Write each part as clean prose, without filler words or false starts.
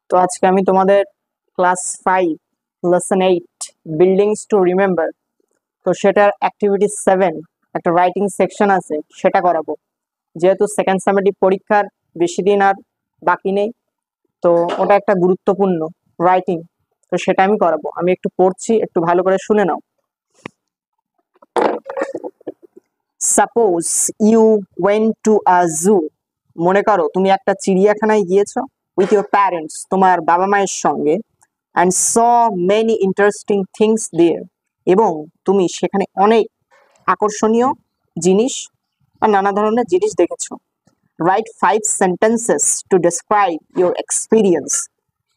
তো আজকে আমি তোমাদের class 5 lesson 8 buildings to remember, তো সেটার অ্যাক্টিভিটি 7 একটা রাইটিং সেকশন আছে, সেটা করাবো। যেহেতু সেকেন্ড সেমেস্টার পরীক্ষার বেশি দিন আর বাকি নেই, তো ওটা একটা গুরুত্বপূর্ণ রাইটিং, তো সেটা আমি করাবো। আমি একটু পড়ছি, একটু ভালো করে শুনে নাও। Suppose you went to a zoo. মনে করো তুমি একটা চিড়িয়াখানায় গিয়েছো উইথ ইউর প্যারেন্টস, তোমার বাবা মায়ের সঙ্গে, and saw many interesting things there, এবং তুমি সেখানে অনেক আকর্ষণীয় জিনিস বা নানা ধরনের জিনিস দেখেছো। Right 5 sentences to describe your experience.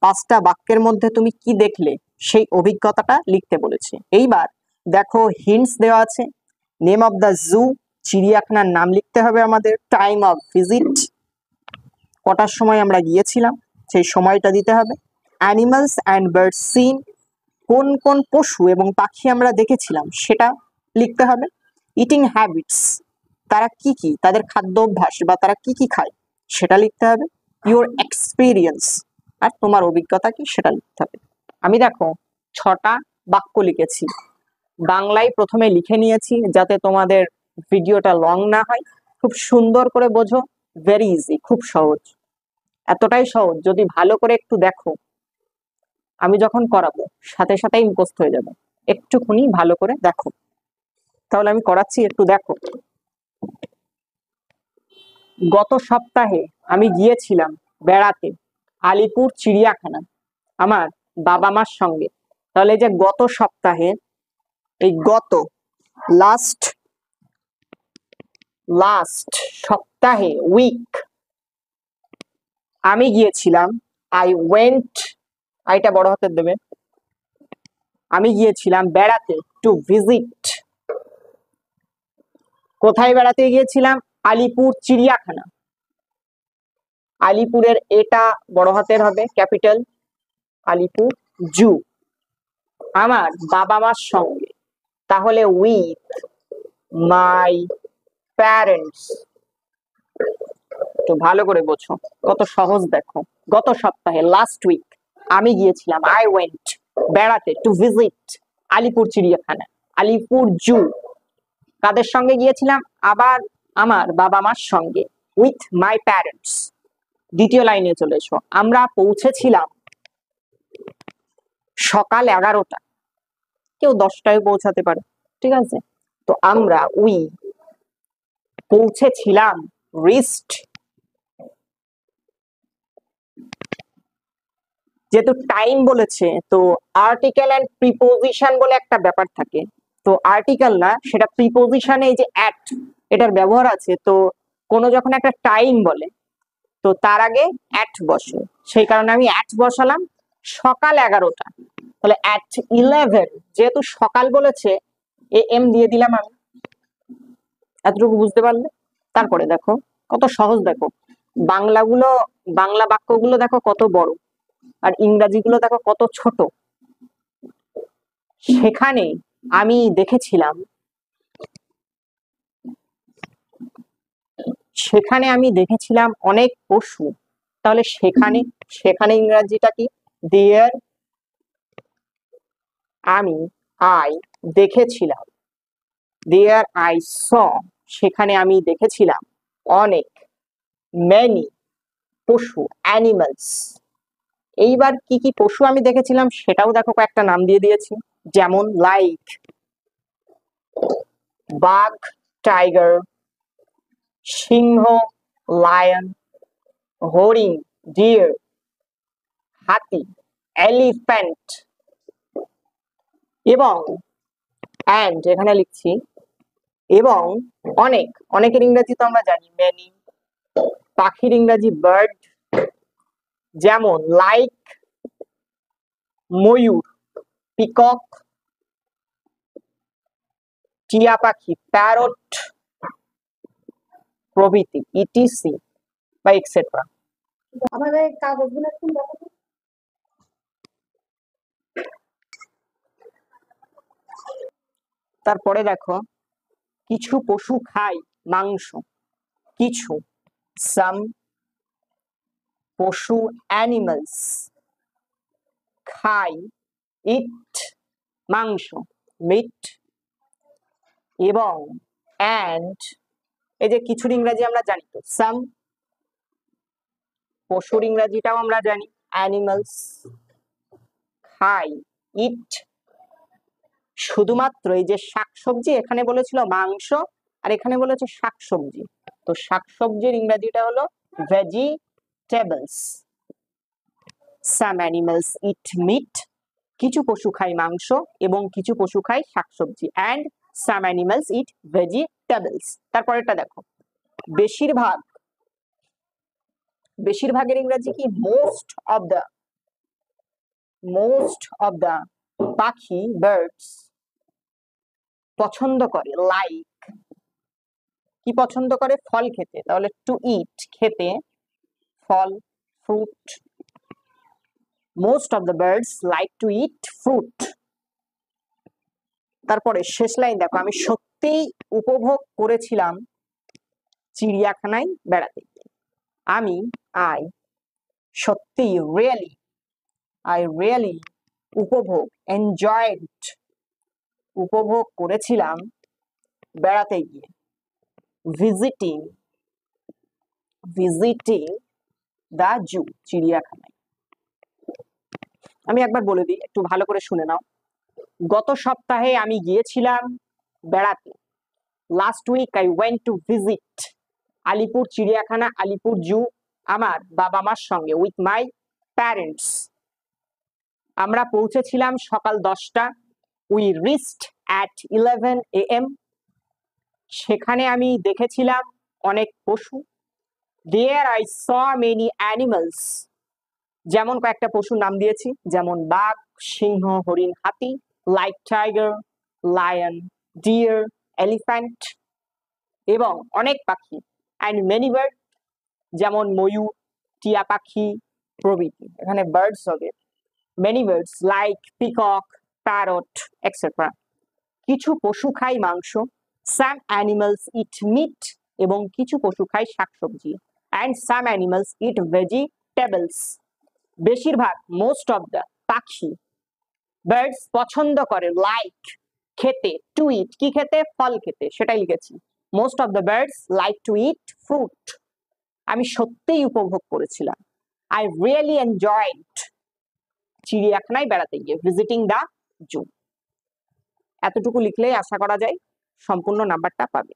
5টা বাক্যের মধ্যে তুমি কি দেখলে সেই অভিজ্ঞতাটা লিখতে বলেছে। এইবার দেখো হিন্টস দেওয়া আছে। নেম অফ দ্য জু, চিড়িয়াখানার নাম লিখতে হবে আমাদের। টাইম অফ ভিজিট, কটার সময় আমরা গিয়েছিলাম সেই সময়টা দিতে হবে। অ্যানিমালস অ্যান্ড বার্ডস সিন, কোন কোন পশু এবং পাখি আমরা দেখেছিলাম সেটা লিখতে হবে। ইটিং হ্যাবিটস, তারা কি কি, তাদের খাদ্য অভ্যাস বা তারা কি কি খায় সেটা লিখতে হবে। ইউর এক্সপিরিয়েন্স, আর তোমার অভিজ্ঞতা কি সেটা লিখতে হবে। আমি দেখো 6টা বাক্য লিখেছি। বাংলায় প্রথমে লিখে নিয়েছি যাতে তোমাদের ভিডিওটা লং না হয়। খুব সুন্দর করে বোঝো, ভেরি ইজি, খুব সহজ, এতটাই সহজ যদি ভালো করে একটু দেখো। আমি যখন করাবো সাথে সাথেই মুখস্থ হয়ে যাবে, একটুখানি ভালো করে দেখো। তাহলে আমি করাচ্ছি, একটু দেখো। গত সপ্তাহে আমি গিয়েছিলাম বেড়াতে আলিপুর চিড়িয়াখানা আমার বাবা মার সঙ্গে। তাহলে এই যে গত সপ্তাহে, এই গত লাস্ট, লাস্ট সপ্তাহে উইক, আমি গিয়েছিলাম, আই ওয়েন্ট, আইটা বড় হাতের দেবে। আমি গিয়েছিলাম বেড়াতে, টু ভিজিট। কোথায় বেড়াতে গিয়েছিলাম? আলিপুর চিড়িয়াখানা। আলিপুরের এটা বড় হাতের হবে, ক্যাপিটাল, আলিপুর জু। আমার বাবা মার সঙ্গে, তাহলে উইথ মাই প্যারেন্টস। তো ভালো করে বোঝো, কত সহজ দেখো। গত সপ্তাহে, লাস্ট উইক, আমি গিয়েছিলাম, আই ওয়েন্ট, বেড়াতে, টু ভিজিট, আলিপুর চিড়িয়াখানা, আলিপুর জু। কাদের সঙ্গে গিয়েছিলাম? আবার আমার বাবা মার সঙ্গে, উইথ মাই প্যারেন্টস। দ্বিতীয় লাইনে চলে এসো। আমরা পৌঁছেছিলাম সকাল 11টা, কেউ 10টায় পৌঁছাতে পারে, ঠিক আছে? তো আমরা পৌঁছেছিলাম, রিস্ট। যেহেতু টাইম বলেছে, তো আর্টিকেল এন্ড প্রিপোজিশন বলে একটা ব্যাপার থাকে। তো আর্টিকেল না, সেটা প্রিপোজিশনে এই যে অ্যাট, এটার ব্যবহার আছে। তো কোনো যখন একটা টাইম বলে, তো তার আগে অ্যাট বসে, সেই কারণে আমি অ্যাট বসালাম। সকাল 11টা, তাহলে অ্যাট 11, যেহেতু সকাল বলেছে এম দিয়ে দিলাম আমি। এতটুকু বুঝতে পারলে? তারপরে দেখো কত সহজ, দেখো বাংলা বাক্যগুলো দেখো কত বড়, আর ইংরাজি গুলো দেখো কত ছোট। সেখানে আমি দেখেছিলাম, সেখানে আমি দেখেছিলাম অনেক পশু। তাহলে সেখানে, সেখানে ইংরাজিটা কি? দেয়ার। আমি আই দেখেছিলাম, দেয়ার আই স, সেখানে আমি দেখেছিলাম অনেক, মেনি পশু, অ্যানিমালস। এইবার কি কি পশু আমি দেখেছিলাম সেটাও দেখো কয়েকটা নাম দিয়ে দিয়েছি, যেমন লাইক বাঘ, টাইগার, সিংহ, লায়ন, হরিণ, ডিয়ার, হাতি, এলিফ্যান্ট, এবং অ্যান্ড এখানে লিখছি, এবং অনেক, অনেকের ইংরেজি তো আমরা জানি মেনি। পাখির ইংরেজি বার্ড, যেমন লাইক ময়ূর, পিকক, টিয়া পাখি, প্যারট প্রভৃতি, ইটিসি বা এক্সেট্রা। আমাদের কাগজগুলো একটু দেখো। তারপরে দেখো কিছু পশু খায় মাংস, কিছু, সাম পশু, অ্যানিমালস, খাই, ইট মাংস, মিট, এবং অ্যান্ড এই যে কিছুর ইংরাজি আমরা জানি তো সাম, পশুর ইংরাজিটাও আমরা জানি অ্যানিমালস, খাই, ইট, শুধুমাত্র এই যে শাকসবজি, এখানে বলেছিল মাংস আর এখানে বলেছে শাকসবজি, তো শাকসবজির ইংরাজিটা হলো vegetables. Some animals eat meat, কিছু পশু খায় মাংস এবং কিছু পশু খায় শাকসবজি, and some animals eat vegetables. তারপরেরটা দেখো, বেশিরভাগ, বেশিরভাগের ইংরাজি কি? Most of the, most of the পাখি বার্ডস পছন্দ করে, লাইক, কি পছন্দ করে? ফল খেতে, তাহলে টু ইট খেতে, ফল, fruit, most of the birds like to eat fruit. তারপরে শেষ লাইন দেখো, আমি সত্যিই উপভোগ করেছিলাম চিড়িয়াখানায় বেড়াতে গিয়ে। আমি আই সত্যি, রিয়েলি, আই রিয়েলি উপভোগ, এনজয়েড উপভোগ করেছিলাম বেড়াতে গিয়ে, ভিজিটিং, ভিজিটিং দা জু চিড়িয়াখানায়। আমি একবার বলে দিই, একটু ভালো করে শুনে নাও। গত সপ্তাহে আমি গিয়েছিলাম বেড়াতে, last week I went to visit Alipur চিড়িয়াখানা, আলিপুর জু, আমার বাবা মার সঙ্গে, উইথ মাই প্যারেন্টস। আমরা পৌঁছেছিলাম সকাল 10টা, উই রিচড অ্যাট 11 AM। সেখানে আমি দেখেছিলাম অনেক পশু, there I saw many animals, যেমন কয়েকটা পশুর নাম দিয়েছি, যেমন বাঘ, সিংহ, হরিণ, হাতি, like tiger, lion, deer, elephant, এবং অনেক পাখি, অ্যান্ড মেনি বার্ড, যেমন ময়ূর, টিয়া পাখি প্রভৃতি। এখানে বার্ডস হবে, many birds like peacock, parrot, etcetera. কিছু পশু খায় মাংস, সাম অ্যানিমালস ইট মিট, এবং কিছু পশু খায় শাকসবজি, and some animals eat vegetables. বেশিরভাগ, মোস্ট অফ দ্য পাখি, বার্ডস পছন্দ করে, লাইক খেতে, টু ইট কি খেতে? ফল খেতে, সেটাই লিখেছি। Most of the birds like to eat fruit. আমি সত্যিই উপভোগ করেছিলাম, আই রিয়েলি এনজয়েড চিড়িয়াখানায় বেড়াতে গিয়ে, ভিজিটিং দা জু। এতটুকু লিখলেই আশা করা যায় সম্পূর্ণ নাম্বারটা পাবে।